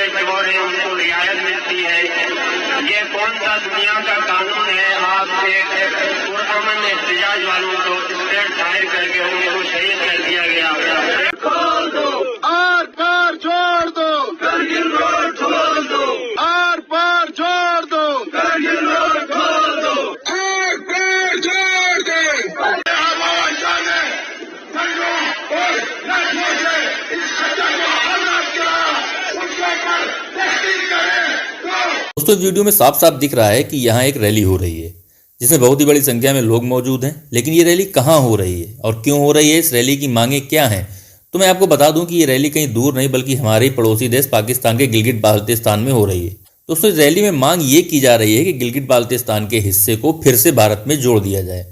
चोर है उनको रियायत मिलती है। ये कौन सा दुनिया का कानून है? आप एक पुरअमन एहतजाज वालों को स्टेट फायर करके उनको शहीद कर दिया गया। खोल दो, आर पार छोड़ दो, करगिल रोड खोल दो, आर पार छोड़ दो, करगिल रोड खोल दो, आर पार छोड़ दो। दोस्तों वीडियो में साफ साफ दिख रहा है कि यहाँ एक रैली हो रही है जिसमें बहुत ही बड़ी संख्या में लोग मौजूद हैं। लेकिन ये रैली कहाँ हो रही है और क्यों हो रही है, इस रैली की मांगे क्या हैं, तो मैं आपको बता दूं कि ये रैली कहीं दूर नहीं बल्कि हमारे पड़ोसी देश पाकिस्तान के गिलगित बाल्टिस्तान में हो रही है। दोस्तों इस रैली में मांग ये की जा रही है कि गिलगित बाल्टिस्तान के हिस्से को फिर से भारत में जोड़ दिया जाए।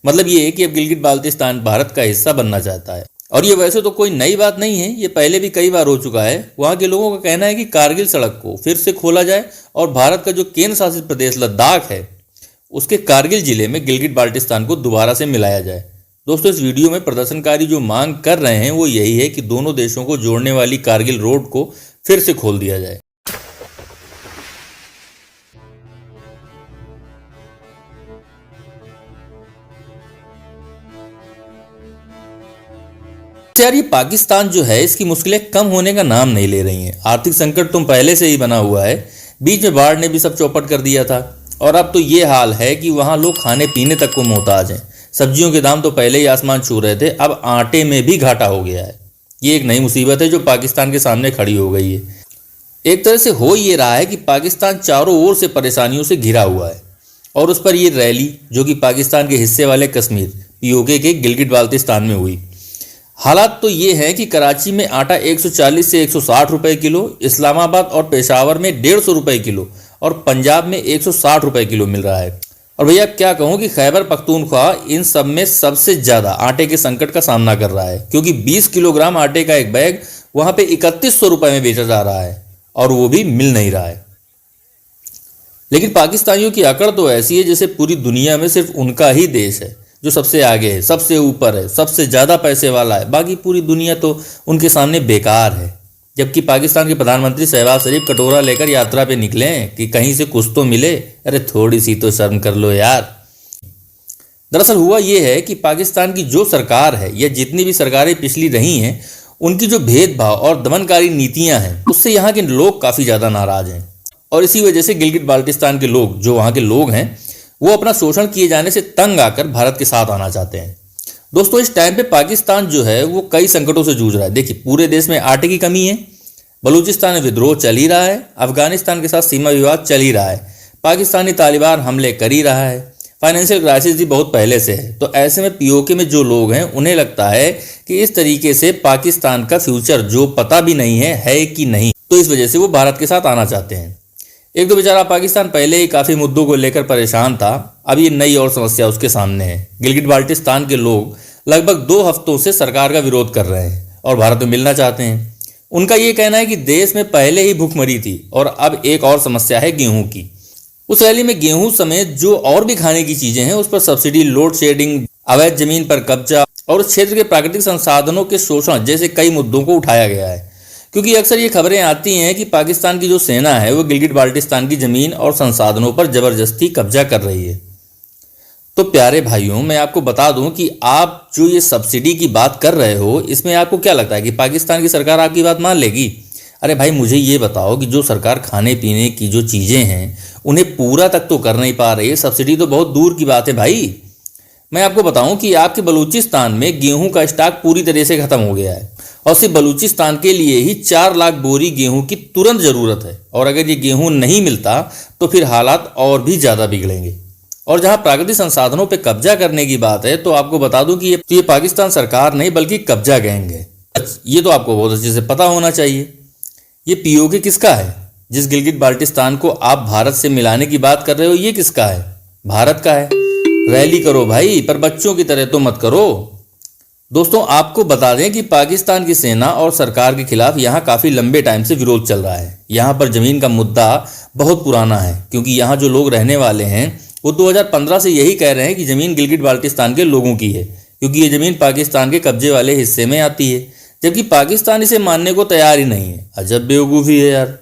मतलब ये है कि अब गिलगित बाल्टिस्तान भारत का हिस्सा बनना चाहता है। और ये वैसे तो कोई नई बात नहीं है, ये पहले भी कई बार हो चुका है। वहाँ के लोगों का कहना है कि कारगिल सड़क को फिर से खोला जाए और भारत का जो केंद्र शासित प्रदेश लद्दाख है उसके कारगिल जिले में गिलगित बाल्टिस्तान को दोबारा से मिलाया जाए। दोस्तों इस वीडियो में प्रदर्शनकारी जो मांग कर रहे हैं वो यही है कि दोनों देशों को जोड़ने वाली कारगिल रोड को फिर से खोल दिया जाए। यार ये पाकिस्तान जो है इसकी मुश्किलें कम होने का नाम नहीं ले रही हैं। आर्थिक संकट तो पहले से ही बना हुआ है, बीच में बाढ़ ने भी सब चौपट कर दिया था और अब तो ये हाल है कि वहाँ लोग खाने पीने तक को मोहताज हैं। सब्जियों के दाम तो पहले ही आसमान छू रहे थे, अब आटे में भी घाटा हो गया है। ये एक नई मुसीबत है जो पाकिस्तान के सामने खड़ी हो गई है। एक तरह से हो ये रहा है कि पाकिस्तान चारों ओर से परेशानियों से घिरा हुआ है और उस पर ये रैली जो कि पाकिस्तान के हिस्से वाले कश्मीर पीओके के गिलगित बाल्टिस्तान में हुई। हालात तो ये हैं कि कराची में आटा 140 से 160 रुपए किलो, इस्लामाबाद और पेशावर में 150 रुपए किलो और पंजाब में 160 रुपए किलो मिल रहा है। और भैया क्या कहूँ कि खैबर पख्तूनख्वा इन सब में सबसे ज़्यादा आटे के संकट का सामना कर रहा है, क्योंकि 20 किलोग्राम आटे का एक बैग वहाँ पे 3100 रुपये में बेचा जा रहा है और वो भी मिल नहीं रहा है। लेकिन पाकिस्तानियों की अकड़ तो ऐसी है जैसे पूरी दुनिया में सिर्फ उनका ही देश है जो सबसे आगे है, सबसे ऊपर है, सबसे ज़्यादा पैसे वाला है, बाकी पूरी दुनिया तो उनके सामने बेकार है। जबकि पाकिस्तान के प्रधानमंत्री शहबाज शरीफ कटोरा लेकर यात्रा पे निकले कि कहीं से कुछ तो मिले। अरे थोड़ी सी तो शर्म कर लो यार। दरअसल हुआ ये है कि पाकिस्तान की जो सरकार है या जितनी भी सरकारें पिछली रही हैं उनकी जो भेदभाव और दमनकारी नीतियां हैं उससे यहाँ के लोग काफ़ी ज़्यादा नाराज हैं। और इसी वजह से गिलगित बाल्टिस्तान के लोग जो वहाँ के लोग हैं वो अपना शोषण किए जाने से तंग आकर भारत के साथ आना चाहते हैं। दोस्तों इस टाइम पे पाकिस्तान जो है वो कई संकटों से जूझ रहा है। देखिए पूरे देश में आटे की कमी है, बलूचिस्तान में विद्रोह चल ही रहा है, अफगानिस्तान के साथ सीमा विवाद चल ही रहा है, पाकिस्तानी तालिबान हमले कर ही रहा है, फाइनेंशियल क्राइसिस भी बहुत पहले से है। तो ऐसे में पीओके में जो लोग हैं उन्हें लगता है कि इस तरीके से पाकिस्तान का फ्यूचर जो पता भी नहीं है कि नहीं, तो इस वजह से वो भारत के साथ आना चाहते हैं। एक तो बेचारा पाकिस्तान पहले ही काफ़ी मुद्दों को लेकर परेशान था, अब ये नई और समस्या उसके सामने है। गिलगित बाल्टिस्तान के लोग लगभग 2 हफ्तों से सरकार का विरोध कर रहे हैं और भारत में मिलना चाहते हैं। उनका ये कहना है कि देश में पहले ही भूखमरी थी और अब एक और समस्या है गेहूं की। उस रैली में गेहूं समेत जो और भी खाने की चीज़ें हैं उस पर सब्सिडी, लोड शेडिंग, अवैध जमीन पर कब्जा और उस क्षेत्र के प्राकृतिक संसाधनों के शोषण जैसे कई मुद्दों को उठाया गया है। क्योंकि अक्सर ये खबरें आती हैं कि पाकिस्तान की जो सेना है वो गिलगित बाल्टिस्तान की ज़मीन और संसाधनों पर ज़बरदस्ती कब्जा कर रही है। तो प्यारे भाइयों मैं आपको बता दूं कि आप जो ये सब्सिडी की बात कर रहे हो इसमें आपको क्या लगता है कि पाकिस्तान की सरकार आपकी बात मान लेगी? अरे भाई मुझे ये बताओ कि जो सरकार खाने पीने की जो चीज़ें हैं उन्हें पूरा तक तो कर नहीं पा रही है, सब्सिडी तो बहुत दूर की बात है भाई। मैं आपको बताऊं कि आपके बलूचिस्तान में गेहूं का स्टॉक पूरी तरह से खत्म हो गया है और सिर्फ बलूचिस्तान के लिए ही 4 लाख बोरी गेहूं की तुरंत ज़रूरत है। और अगर ये गेहूं नहीं मिलता तो फिर हालात और भी ज़्यादा बिगड़ेंगे। और जहां प्राकृतिक संसाधनों पे कब्जा करने की बात है तो आपको बता दूं कि ये पाकिस्तान सरकार नहीं बल्कि कब्जा गैंग है। ये तो आपको बहुत अच्छे से पता होना चाहिए। ये पीओके किसका है? जिस गिलगित बाल्टिस्तान को आप भारत से मिलाने की बात कर रहे हो ये किसका है? भारत का है। रैली करो भाई, पर बच्चों की तरह तो मत करो। दोस्तों आपको बता दें कि पाकिस्तान की सेना और सरकार के खिलाफ यहाँ काफ़ी लंबे टाइम से विरोध चल रहा है। यहाँ पर ज़मीन का मुद्दा बहुत पुराना है, क्योंकि यहाँ जो लोग रहने वाले हैं वो 2015 से यही कह रहे हैं कि ज़मीन गिलगित बाल्टिस्तान के लोगों की है, क्योंकि ये ज़मीन पाकिस्तान के कब्जे वाले हिस्से में आती है, जबकि पाकिस्तान इसे मानने को तैयार ही नहीं है। अजब बेवकूफ़ी है यार।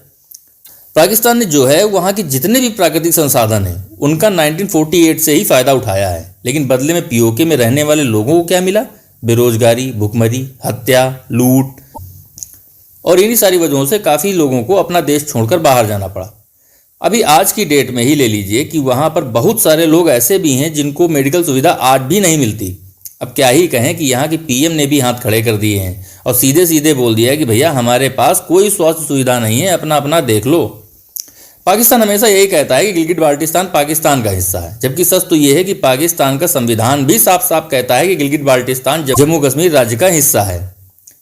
पाकिस्तान ने जो है वहाँ के जितने भी प्राकृतिक संसाधन हैं उनका 1948 से ही फायदा उठाया है, लेकिन बदले में पीओके में रहने वाले लोगों को क्या मिला? बेरोजगारी, भुखमरी, हत्या, लूट और इन्हीं सारी वजहों से काफ़ी लोगों को अपना देश छोड़कर बाहर जाना पड़ा। अभी आज की डेट में ही ले लीजिए कि वहाँ पर बहुत सारे लोग ऐसे भी हैं जिनको मेडिकल सुविधा आज भी नहीं मिलती। अब क्या ही कहें कि यहाँ की पीएम ने भी हाथ खड़े कर दिए हैं और सीधे सीधे बोल दिया है कि भैया हमारे पास कोई स्वास्थ्य सुविधा नहीं है, अपना अपना देख लो। पाकिस्तान हमेशा यही कहता है कि गिलगिट बाल्टिस्तान पाकिस्तान का हिस्सा है, जबकि सच तो यह है कि पाकिस्तान का संविधान भी साफ साफ कहता है कि गिलगिट बाल्टिस्तान जम्मू कश्मीर राज्य का हिस्सा है।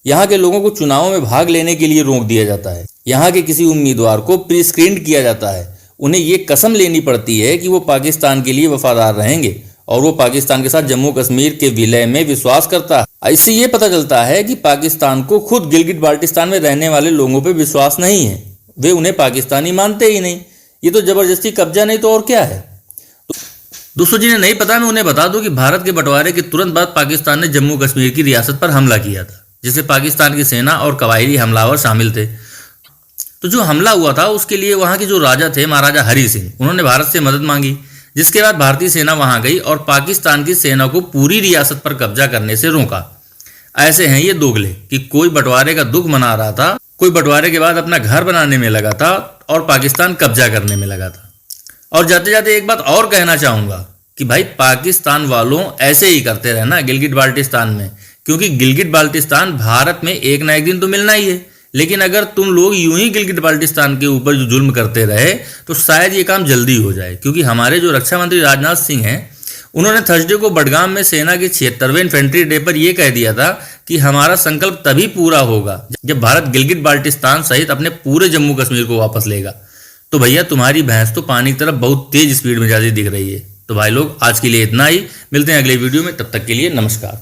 यहाँ के लोगों को चुनावों में भाग लेने के लिए रोक दिया जाता है। यहाँ के किसी उम्मीदवार को प्री स्क्रीन्ड किया जाता है। उन्हें ये कसम लेनी पड़ती है कि वो पाकिस्तान के लिए वफादार रहेंगे और वो पाकिस्तान के साथ जम्मू कश्मीर के विलय में विश्वास करता है। इससे ये पता चलता है कि पाकिस्तान को खुद गिलगिट बाल्टिस्तान में रहने वाले लोगों पे विश्वास नहीं है। वे उन्हें पाकिस्तानी मानते ही नहीं। ये तो जबरदस्ती कब्जा नहीं तो और क्या है। दोस्तों जिन्हें नहीं पता मैं उन्हें बता दूं कि भारत के बंटवारे के तुरंत बाद पाकिस्तान ने जम्मू कश्मीर की रियासत पर हमला किया था, जिसमें पाकिस्तान की सेना और कबायली हमलावर शामिल थे। तो जो हमला हुआ था उसके लिए वहां के जो राजा थे महाराजा हरि सिंह, उन्होंने भारत से मदद मांगी, जिसके बाद भारतीय सेना वहां गई और पाकिस्तान की सेना को पूरी रियासत पर कब्जा करने से रोका। ऐसे हैं ये दोगले कि कोई बंटवारे का दुख मना रहा था, कोई बंटवारे के बाद अपना घर बनाने में लगा था और पाकिस्तान कब्जा करने में लगा था। और जाते जाते एक बात और कहना चाहूंगा कि भाई पाकिस्तान वालों ऐसे ही करते रहना गिलगिट बाल्टिस्तान में, क्योंकि गिलगिट बाल्टिस्तान भारत में एक ना एक दिन तो मिलना ही है। लेकिन अगर तुम लोग यूं ही गिलगिट बाल्टिस्तान के ऊपर जो जुल्म करते रहे तो शायद ये काम जल्दी हो जाए, क्योंकि हमारे जो रक्षा मंत्री राजनाथ सिंह हैं उन्होंने थर्सडे को बडगाम में सेना के 76वें इन्फेंट्री डे पर यह कह दिया था कि हमारा संकल्प तभी पूरा होगा जब भारत गिलगिट बाल्टिस्तान सहित अपने पूरे जम्मू कश्मीर को वापस लेगा। तो भैया तुम्हारी भैंस तो पानी की तरफ बहुत तेज स्पीड में जाती दिख रही है। तो भाई लोग आज के लिए इतना ही, मिलते हैं अगले वीडियो में, तब तक के लिए नमस्कार।